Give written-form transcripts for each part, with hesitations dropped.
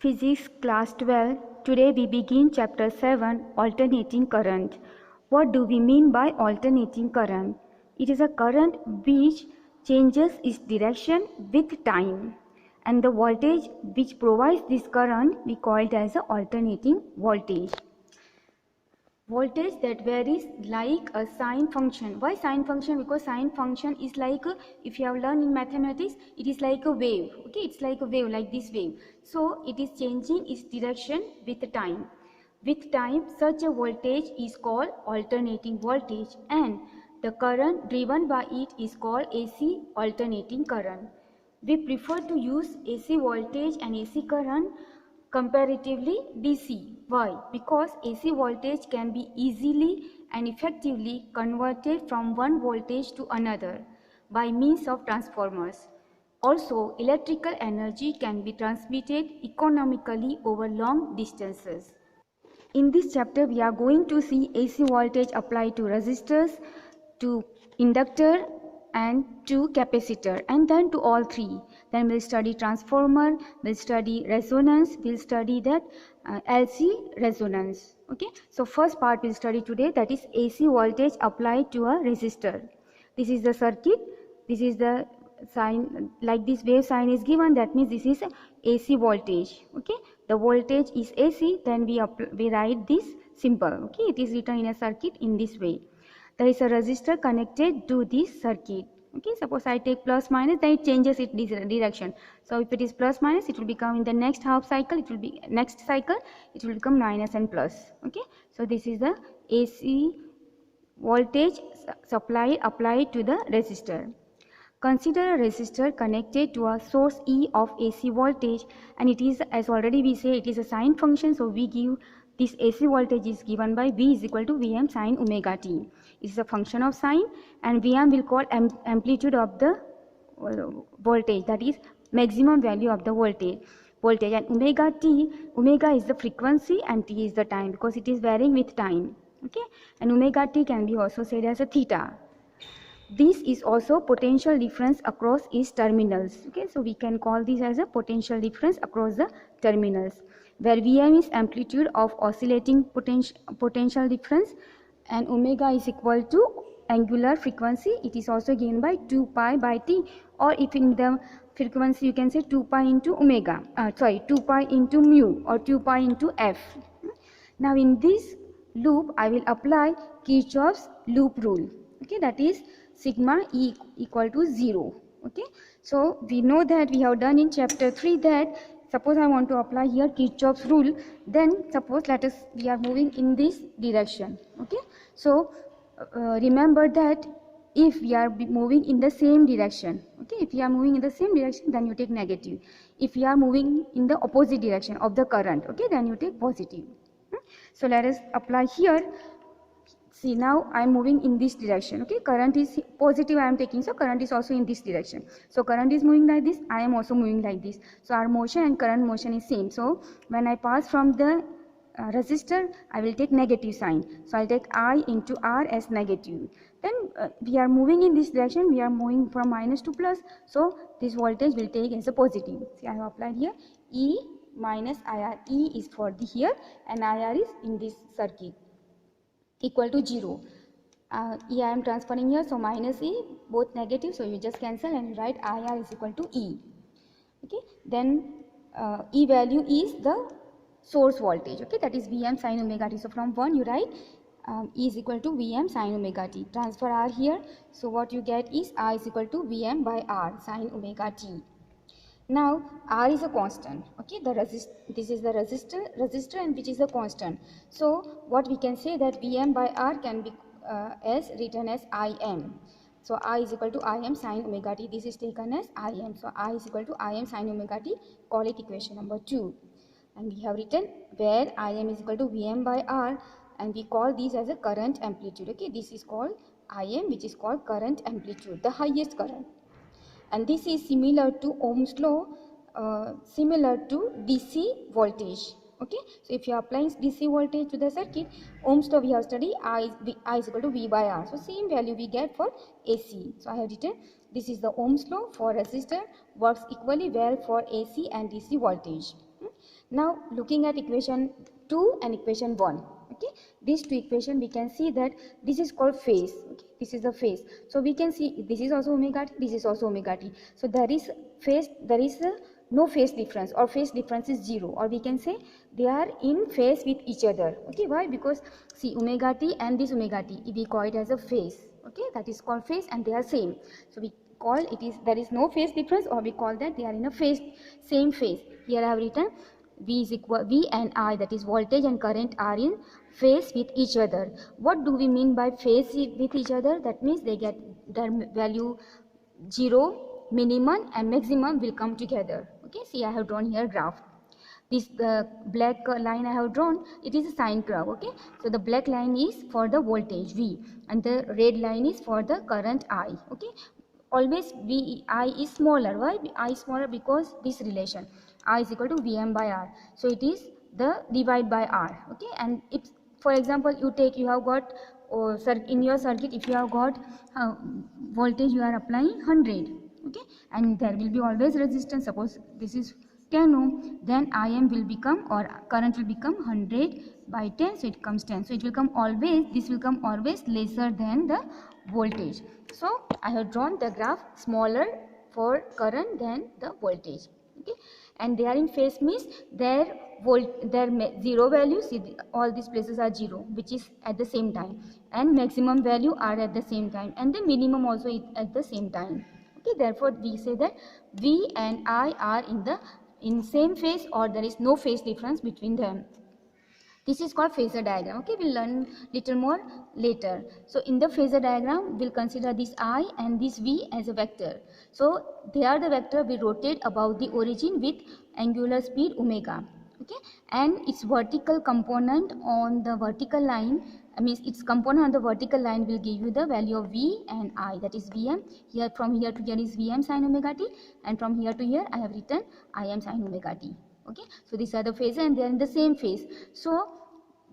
Physics Class 12. Today we begin Chapter 7, Alternating Current. What do we mean by alternating current? It is a current which changes its direction with time, and the voltage which provides this current we call it as a alternating voltage. Voltage that varies like a sine function. Why sine function? Because sine function is like if you have learned in mathematics, it is like a wave. Okay, it's like a wave, like this wave. So it is changing its direction with time. With time, such a voltage is called alternating voltage, and the current driven by it is called AC alternating current. We prefer to use AC voltage and AC current comparatively DC. Why? Because AC voltage can be easily and effectively converted from one voltage to another by means of transformers. Also, electrical energy can be transmitted economically over long distances. In this chapter, we are going to see AC voltage applied to resistors, to inductor, and to capacitor, and then to all three. Then we'll study transformer, we'll study resonance, we'll study that LC resonance. Okay, so first part we'll study today, that is AC voltage applied to a resistor. This is the circuit, this is the sign, like this wave sign is given, that means this is AC voltage. Okay, the voltage is AC, then we write this symbol. Okay, it is written in a circuit in this way. There is a resistor connected to this circuit. Okay, suppose I take plus minus, then it changes its direction. So if it is plus minus, it will become in the next half cycle, it will be next cycle, it will become minus and plus. Okay, so this is the AC voltage applied to the resistor. Consider a resistor connected to a source E of AC voltage, and it is, as already we say, it is a sine function, so we give this AC voltage is given by V is equal to Vm sine omega t. It is a function of sine, and Vm will call amplitude of the voltage, that is maximum value of the voltage, and omega is the frequency and t is the time, because it is varying with time. Okay, and omega t can be also said as a theta. This is also potential difference across its terminals. Okay, so we can call this as a potential difference across the terminals, where Vm is amplitude of oscillating potential difference, and omega is equal to angular frequency. It is also given by 2 pi by t, or if in the frequency you can say 2 pi into omega, 2 pi into mu, or 2 pi into f. Now in this loop I will apply Kirchhoff's loop rule. Okay, that is sigma E equal to 0. Okay, so we know that we have done in chapter 3 that suppose I want to apply here Kirchhoff's rule, then suppose we are moving in this direction. Okay, so remember that if we are moving in the same direction, okay, if we are moving in the same direction, then you take negative. If we are moving in the opposite direction of the current, okay, then you take positive. So let us apply here. See, now I am moving in this direction. Okay, current is positive I am taking, so current is also in this direction. So current is moving like this, I am also moving like this. So our motion and current motion is same. So when I pass from the resistor, I will take negative sign. So I'll take I into R as negative. Then we are moving in this direction, we are moving from minus to plus. So this voltage will take as a positive. See, I have applied here E minus IR. E is for the here, and IR is in this circuit, equal to 0. E I am transferring here, so minus E, both negative, so you just cancel and write IR is equal to E. Okay, then E value is the source voltage. Okay, that is Vm sin omega t. So from 1 you write E is equal to Vm sin omega t. Transfer R here, so what you get is I is equal to Vm by R sin omega t. Now R is a constant. Okay, this is the resistor and which is a constant. So what we can say that Vm by R can be as written as Im. So I is equal to Im sin omega t. This is taken as Im. So I is equal to Im sin omega t. Call it equation number 2. And we have written where Im is equal to Vm by R, and we call these as a current amplitude. Okay, this is called Im, which is called current amplitude, the highest current. And this is similar to Ohm's law, similar to DC voltage. Okay, so if you are applying DC voltage to the circuit, Ohm's law we have studied, I is equal to V by R. So same value we get for AC. So I have written this is the Ohm's law for resistor, works equally well for AC and DC voltage. Now looking at equation 2 and equation 1, okay, these two equation we can see that this is called phase, okay, this is the phase. So we can see this is also omega t, this is also omega t. So there is no phase difference, or phase difference is 0, or we can say they are in phase with each other. Okay, why? Because see, omega t and this omega t, we call it as a phase. Okay, that is called phase, and they are same. So we call it is there is no phase difference, or we call that they are in a phase, same phase. Here I have written V and I, that is voltage and current, are in phase with each other. What do we mean by phase with each other? That means they get their value 0, minimum and maximum will come together. Okay, see, I have drawn here graph. This black line I have drawn, it is a sine curve. Okay, so the black line is for the voltage V, and the red line is for the current I. Okay, always I is smaller. Why I is smaller? Because this relation I is equal to Vm by R, so it is the divide by R. Okay, and if for example you have got in your circuit, if you have got voltage you are applying 100, okay, and there will be always resistance. Suppose this is 10 ohm, then Im will become, or current will become 100 by 10, so it comes 10. So it will come always, this will come always lesser than the voltage. So I have drawn the graph smaller for current than the voltage. Okay, and they are in phase means their zero values, all these places are 0, which is at the same time, and maximum value are at the same time, and the minimum also is at the same time. Okay, therefore we say that V and I are in same phase, or there is no phase difference between them. This is called phasor diagram. Okay, we'll learn little more later. So in the phasor diagram, we'll consider this I and this V as a vector. So they are the vector we rotate about the origin with angular speed omega. Okay, and its vertical component on the vertical line, its component on the vertical line will give you the value of V and I, that is Vm. Here, from here to here is Vm sin omega t, and from here to here I have written Im sin omega t. Okay, so these are the phases, and they are in the same phase, so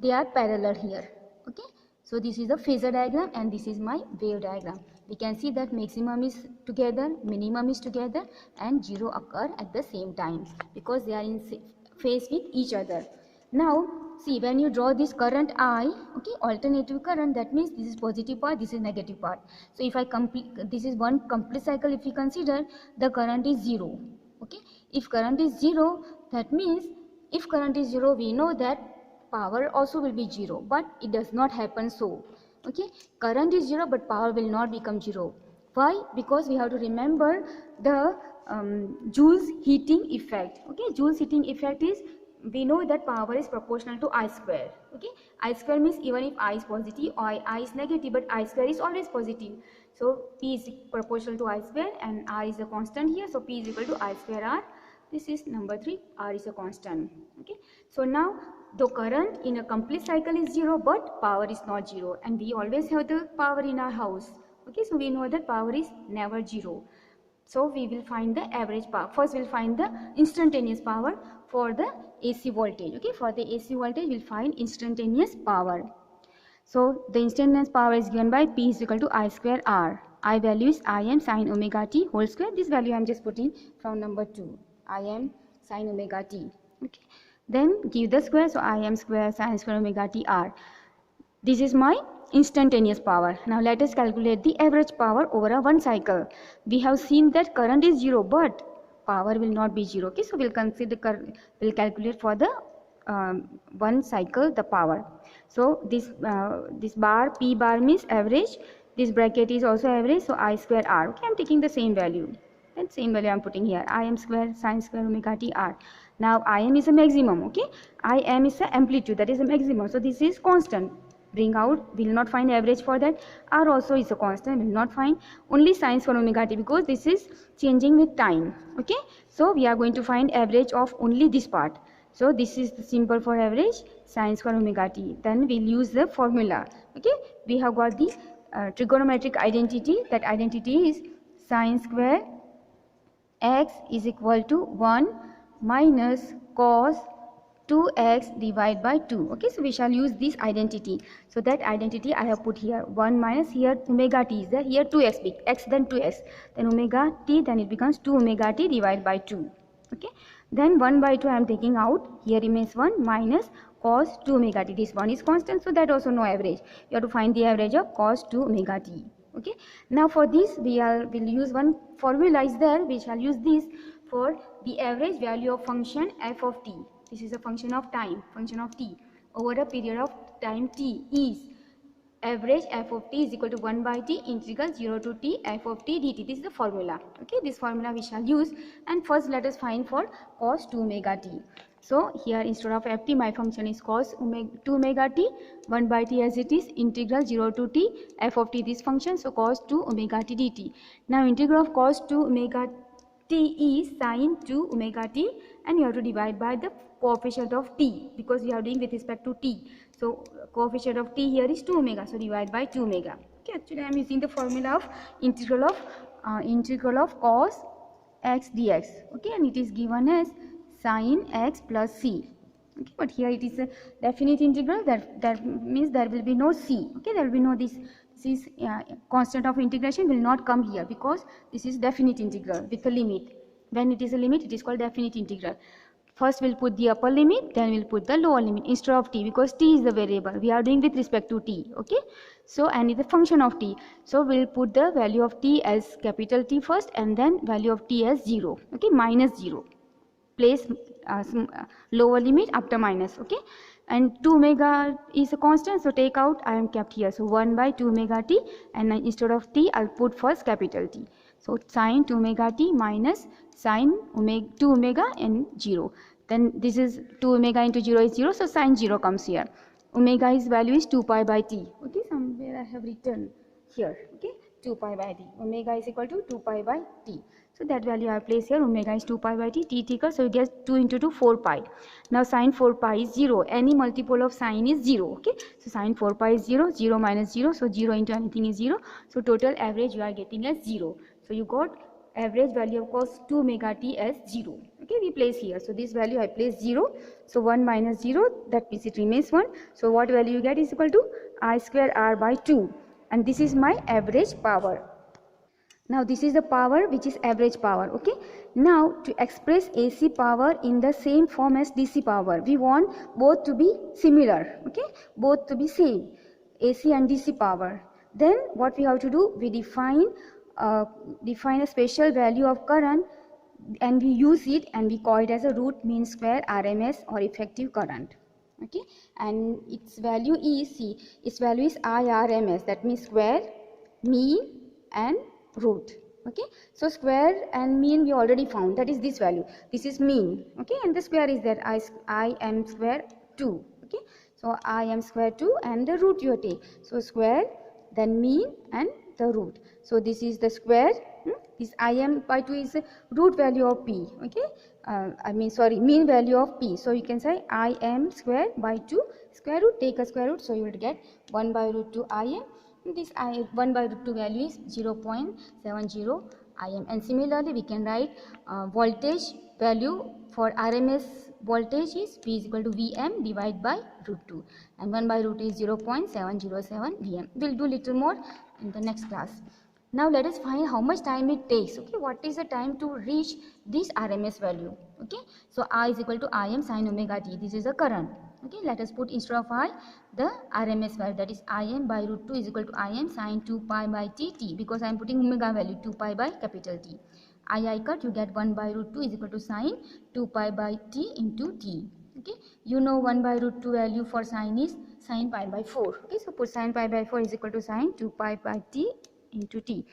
they are parallel here. Okay, so this is the phasor diagram, and this is my wave diagram. We can see that maximum is together, minimum is together, and 0 occur at the same time because they are in phase with each other. Now see, when you draw this current I, okay, alternative current, that means this is positive part, this is negative part. So if I complete, this is one complete cycle, if we consider, the current is 0. Okay, if current is 0, that means if current is 0, we know that power also will be 0, but it does not happen so. Okay, current is 0, but power will not become 0. Why? Because we have to remember the Joule's heating effect. Okay, Joule's heating effect is, we know that power is proportional to I square. Okay, I square means even if I is positive or I is negative, but I square is always positive. So P is proportional to I square, and R is a constant here, so P is equal to I square R. This is number 3, R is a constant. Okay, so now the current in a complete cycle is 0, but power is not 0, and we always have the power in our house. Okay, so we know that power is never 0. So we will find the average power. First we will find the instantaneous power for the AC voltage. Okay, for the AC voltage we will find instantaneous power. So the instantaneous power is given by P is equal to I square R. I value is Im sin omega t whole square. This value I am just putting from number 2. Im sin omega t. Okay, then give the square, so Im square sin square omega t R. This is my instantaneous power. Now let us calculate the average power over a one cycle. We have seen that current is 0, but power will not be 0. Okay, so we'll calculate for the one cycle the power. So this bar, P bar means average. This bracket is also average, so I square R. Okay, I'm taking the same value. And same value I'm putting here. Im square sin square omega t R. Now Im is a maximum. Okay, Im is the amplitude, that is a maximum. So this is constant. Bring out, we will not find average for that. R also is a constant, we will not find. Only sin square omega t, because this is changing with time. Okay, so we are going to find average of only this part. So this is the simple for average, sin square omega t. Then we'll use the formula. Okay, we have got the trigonometric identity. That identity is sin square x is equal to 1 minus cos 2x divided by 2. Okay, so we shall use this identity. So that identity I have put here. 1 minus, here omega t is there, here 2x, x then 2x, then omega t, then it becomes 2 omega t divided by 2. Okay, Then 1 by 2 I am taking out, here remains 1 minus cos 2 omega t. This one is constant, so that also no average. You have to find the average of cos 2 omega t. Okay, now for this will use one formula is there. We shall use this for the average value of function f of t. This is a function of time, function of t over a period of time t is average f of t is equal to 1 by t integral 0 to t f of t dt. This is the formula. Okay, this formula we shall use, and first let us find for cos 2 omega t. So here instead of ft my function is cos 2 omega t, 1 by t as it is, integral 0 to t f of t this function, so cos 2 omega t dt. Now integral of cos 2 omega t is sin 2 omega t, and you have to divide by the coefficient of t because we are doing with respect to t. So coefficient of t here is 2 omega, so divide by 2 omega. Okay, actually I am using the formula of integral of cos x dx. Okay, and it is given as sin x plus c. Okay, but here it is a definite integral, that means there will be no c. Okay, there will be no this is constant of integration will not come here because this is definite integral with a limit. When it is a limit, it is called definite integral. First we'll put the upper limit, then we'll put the lower limit instead of t, because t is the variable we are doing with respect to t. Okay, so and it's a function of t, so we'll put the value of t as capital T first and then value of t as 0. Okay, minus 0, place lower limit after minus. Okay, and 2 omega is a constant, so take out, I am kept here, so 1 by 2 omega t, and instead of t I'll put first capital T. So sin 2 omega t minus sin 2 omega and 0. Then this is 2 omega into 0 is 0, so sin 0 comes here. Omega's value is 2 pi by t. Okay, somewhere I have written here. Okay, 2 pi by t. Omega is equal to 2 pi by t. So that value I place here. Omega is 2 pi by t. T equals, so you get 2 into 2, 4 pi. Now sin 4 pi is 0. Any multiple of sin is 0. Okay, so sin 4 pi is 0. 0 minus 0. So 0 into anything is 0. So total average you are getting as 0. So you got average value of cos 2 omega t as 0. Okay, we place here. So this value I place 0. So 1 minus 0, that means it remains 1. So what value you get is equal to I square r by 2. And this is my average power. Now this is the power which is average power. Okay, now to express AC power in the same form as DC power, we want both to be similar. Okay, both to be same, AC and DC power. Then what we have to do, we define a special value of current, and we use it and we call it as a root mean square RMS or effective current. Okay, and its value is IRMS, that means square, mean and root. Okay, so square and mean we already found, that is this value, this is mean. Okay, and the square is that I am square 2. Okay, so I am square 2 and the root you take, so square, then mean and the root. So this is the square, this Im by 2 is root value of p. Okay, mean value of p. So you can say Im square by 2 square root, take a square root, so you will get 1 by root 2 Im. This 1 by root 2 value is 0.70 Im. And similarly we can write voltage value for RMS voltage is P is equal to Vm divided by root 2, and 1 by root is 0.707 Vm. We'll do little more in the next class. Now let us find how much time it takes. Okay, what is the time to reach this RMS value? Okay, so I is equal to Im sin omega t. This is the current. Okay, let us put instead of I the RMS value, that is Im by root 2 is equal to Im sin 2 pi by t, because I am putting omega value 2 pi by capital T. I cut, you get 1 by root 2 is equal to sin 2 pi by t into t. Okay, you know 1 by root 2 value for sin is sin pi by 4. Okay, so put sin pi by 4 is equal to sin 2 pi by t into t.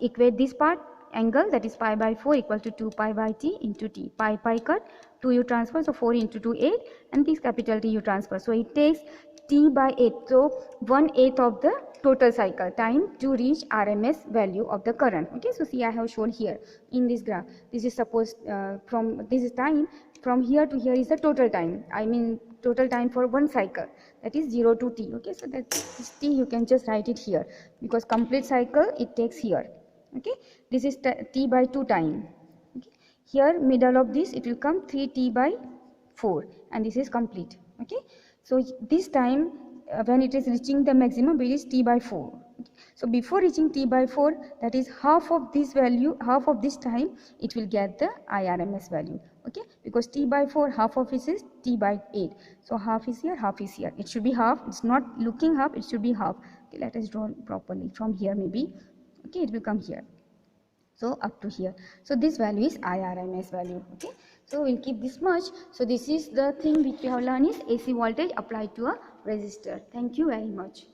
Equate this part, angle, that is pi by 4 equal to 2 pi by t into t. Pi cut, 2 you transfer, so 4 into 2 8, and this capital T you transfer, so it takes t by 8, so 1/8 of the total cycle time to reach RMS value of the current. Okay, so see I have shown here in this graph, this is supposed from this is time from here to here is the total time, I mean total time for one cycle, that is 0 to t. Okay, so that is t, you can just write it here because complete cycle it takes here. Okay, this is t by 2 time. Okay, here middle of this it will come 3t by 4, and this is complete. Okay, so this time when it is reaching the maximum it is t by 4. Okay, so before reaching t by 4, that is half of this value, half of this time it will get the IRMS value. okay, because T by 4, half of it is T by 8. So half is here, half is here. It should be half. It's not looking half, it should be half. Okay, let us draw properly from here maybe. Okay, it will come here. So up to here. So this value is IRMS value. Okay, so we'll keep this much. So this is the thing which we have learned is AC voltage applied to a resistor. Thank you very much.